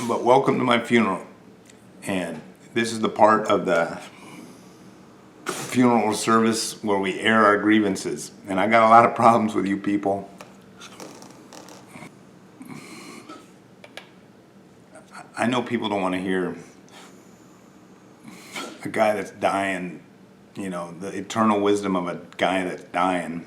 But welcome to my funeral. And this is the part of the funeral service where we air our grievances. And I got a lot of problems with you people. I know people don't want to hear a guy that's dying, the eternal wisdom of a guy that's dying.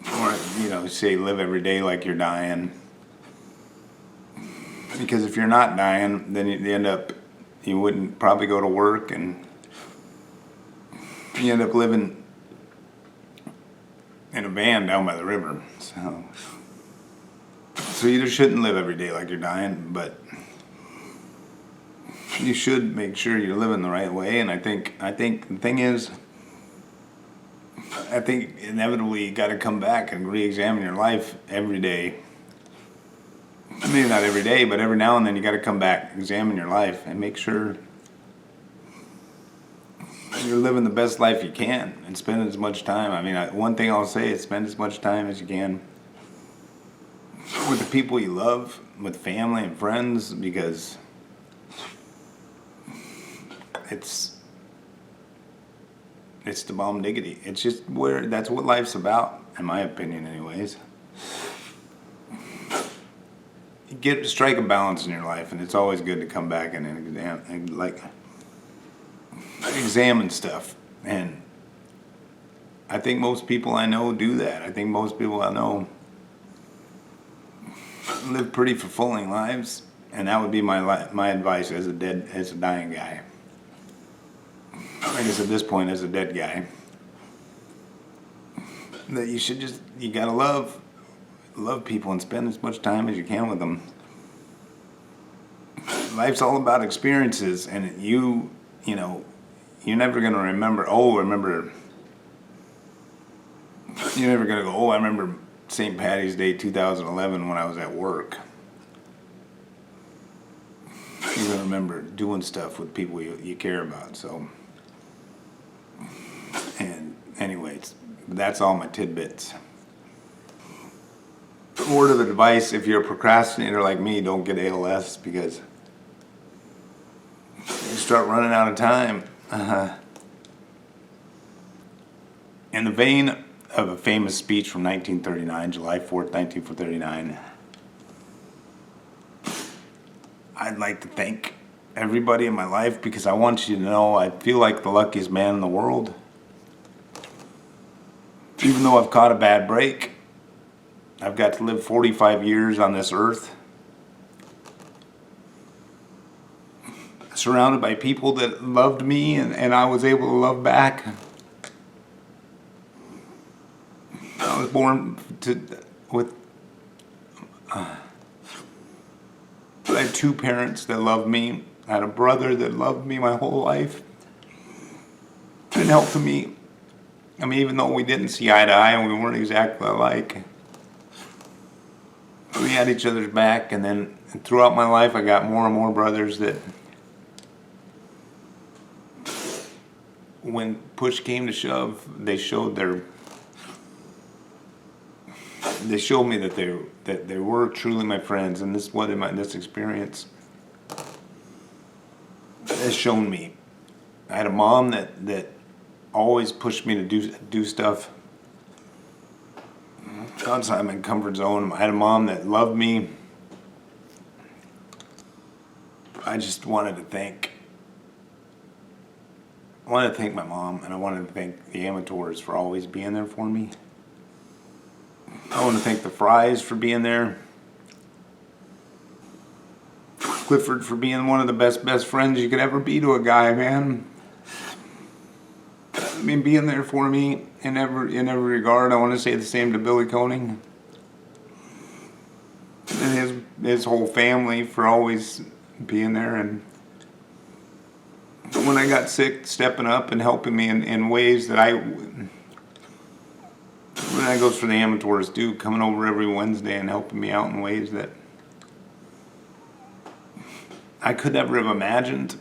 Or, say live every day like you're dying. Because if you're not dying, then you wouldn't probably go to work, and you end up living in a van down by the river. So you either shouldn't live every day like you're dying, but you should make sure you're living the right way. And I think the thing is, I think inevitably you got to come back and re-examine your life every day. Maybe not every day, but every now and then you got to come back, examine your life, and make sure you're living the best life you can and spend as much time. One thing I'll say is spend as much time as you can with the people you love, with family and friends, because it's the bomb diggity. It's just that's what life's about, in my opinion, anyways. You strike a balance in your life, and it's always good to come back and examine stuff. And I think most people I know do that. I think most people I know live pretty fulfilling lives, and that would be my advice as a dying guy. I guess at this point, as a dead guy, that you gotta love people and spend as much time as you can with them. Life's all about experiences, and you're never gonna remember. You're never gonna go, I remember St. Patty's Day 2011 when I was at work. You're gonna remember doing stuff with people you care about. So, and anyways, that's all my tidbits. Word of advice: if you're a procrastinator like me, don't get ALS, because you start running out of time. In the vein of a famous speech from 1939, July 4th, 1939, I'd like to thank everybody in my life, because I want you to know I feel like the luckiest man in the world. Even though I've caught a bad break, I've got to live 45 years on this earth, surrounded by people that loved me, and I was able to love back. I was born with I had two parents that loved me. I had a brother that loved me my whole life and helped me. Even though we didn't see eye to eye and we weren't exactly alike, we had each other's back. And then throughout my life, I got more and more brothers that, when push came to shove, they showed me that they were truly my friends. And this experience has shown me. I had a mom that always pushed me to do stuff outside my comfort zone. I had a mom that loved me. I just wanted to thank my mom, and I wanted to thank the Amateurs for always being there for me. I want to thank the Frys for being there. Clifford for being one of the best friends you could ever be to a guy, man. Being there for me in every regard. I want to say the same to Billy Koenig and his whole family for always being there. And when I got sick, stepping up and helping me in ways that when I goes for the Amateurs too, coming over every Wednesday and helping me out in ways that I could never have imagined.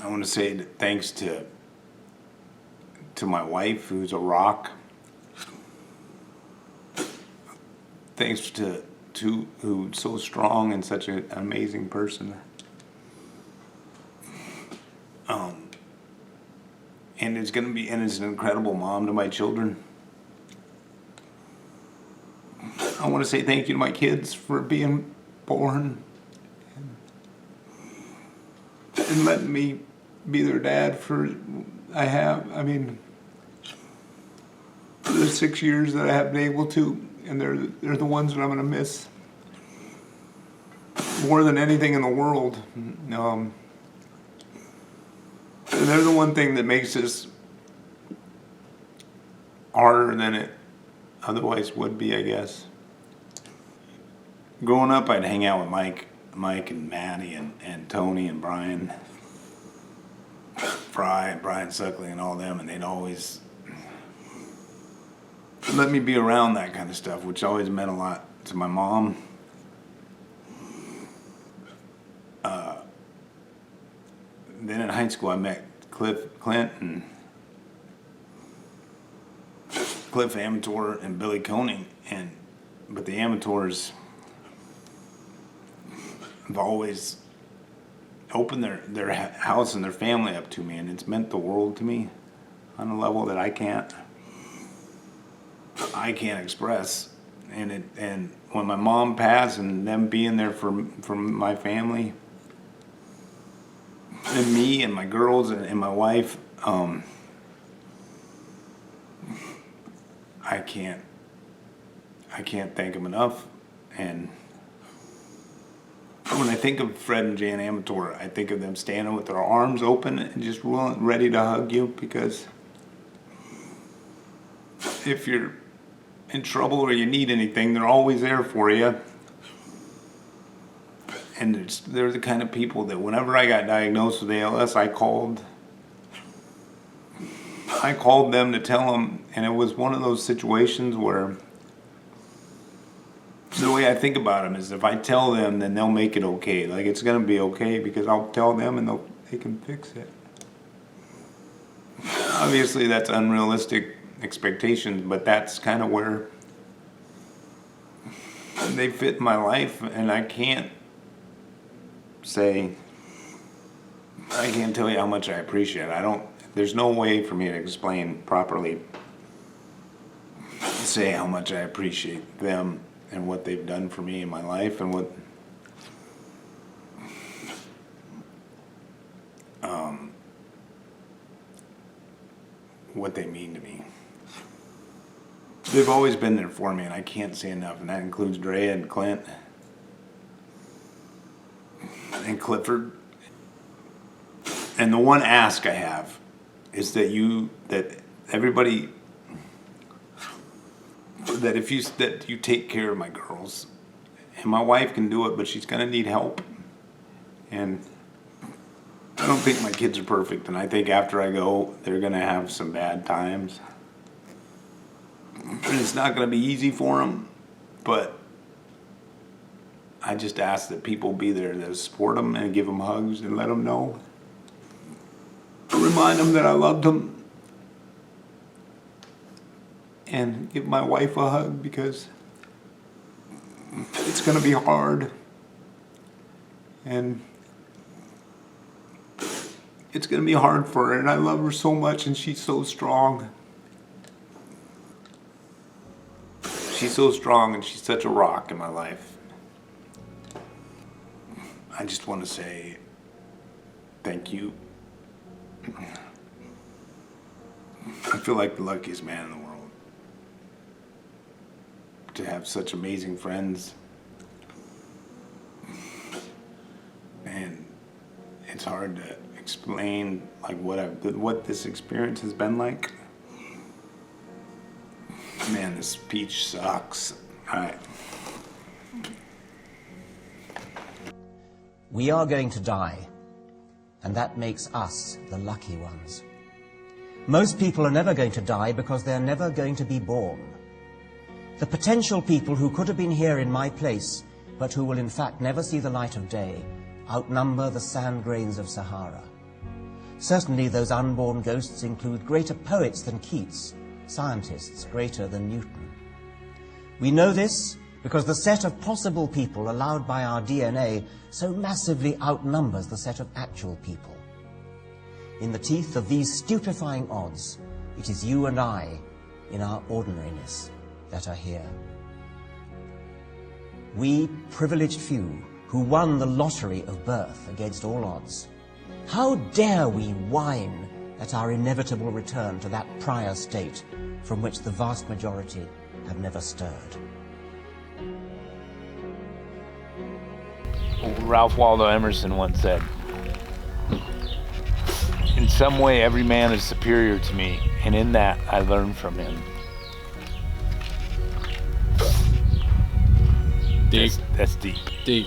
I want to say thanks to my wife, who's a rock. thanks to who's so strong and such an amazing person. And it's an incredible mom to my children. I want to say thank you to my kids for being born and letting me be their dad for the 6 years that I have been able to, and they're the ones that I'm gonna miss more than anything in the world. They're the one thing that makes this harder than it otherwise would be, I guess. Growing up, I'd hang out with Mike and Maddie and Tony and Brian Fry, Brian Suckling and all them, and they'd always let me be around that kind of stuff, which always meant a lot to my mom. Then in high school, I met Cliff Amator and Billy Koenig, but the Amators have always opened their house and their family up to me, and it's meant the world to me on a level that I can't express. And when my mom passed, and them being there for my family and me and my girls and my wife, I can't thank them enough. And when I think of Fred and Jan Amator, I think of them standing with their arms open and just ready to hug you, because if you're in trouble or you need anything, they're always there for you. And they're the kind of people that whenever I got diagnosed with ALS, I called them to tell them, and it was one of those situations where the way I think about them is if I tell them, then they'll make it okay. Like, it's going to be okay because I'll tell them and they can fix it. Obviously, that's unrealistic expectations, but that's kind of where they fit in my life, and I can't tell you how much I appreciate it. There's no way for me to explain properly, say how much I appreciate them and what they've done for me in my life, and what they mean to me. They've always been there for me, and I can't say enough, and that includes Drea and Clint and Clifford. And the one ask I have is that you take care of my girls. And my wife can do it, but she's gonna need help. And I don't think my kids are perfect, and I think after I go, they're gonna have some bad times. And it's not gonna be easy for them, but I just ask that people be there to support them and give them hugs and let them know. Remind them that I loved them. And give my wife a hug, because it's going to be hard. And it's going to be hard for her, and I love her so much, and she's so strong. She's so strong, and she's such a rock in my life. I just want to say thank you. I feel like the luckiest man in the world to have such amazing friends, and it's hard to explain like what this experience has been like. Man, this speech sucks. All right. We are going to die, and that makes us the lucky ones. Most people are never going to die because they're never going to be born. The potential people who could have been here in my place, but who will in fact never see the light of day, outnumber the sand grains of Sahara. Certainly those unborn ghosts include greater poets than Keats, scientists greater than Newton. We know this because the set of possible people allowed by our DNA so massively outnumbers the set of actual people. In the teeth of these stupefying odds, it is you and I, in our ordinariness, that are here. We privileged few who won the lottery of birth against all odds. How dare we whine at our inevitable return to that prior state from which the vast majority have never stirred? Ralph Waldo Emerson once said, "In some way, every man is superior to me, and in that I learn from him." Deep. That's deep. Deep.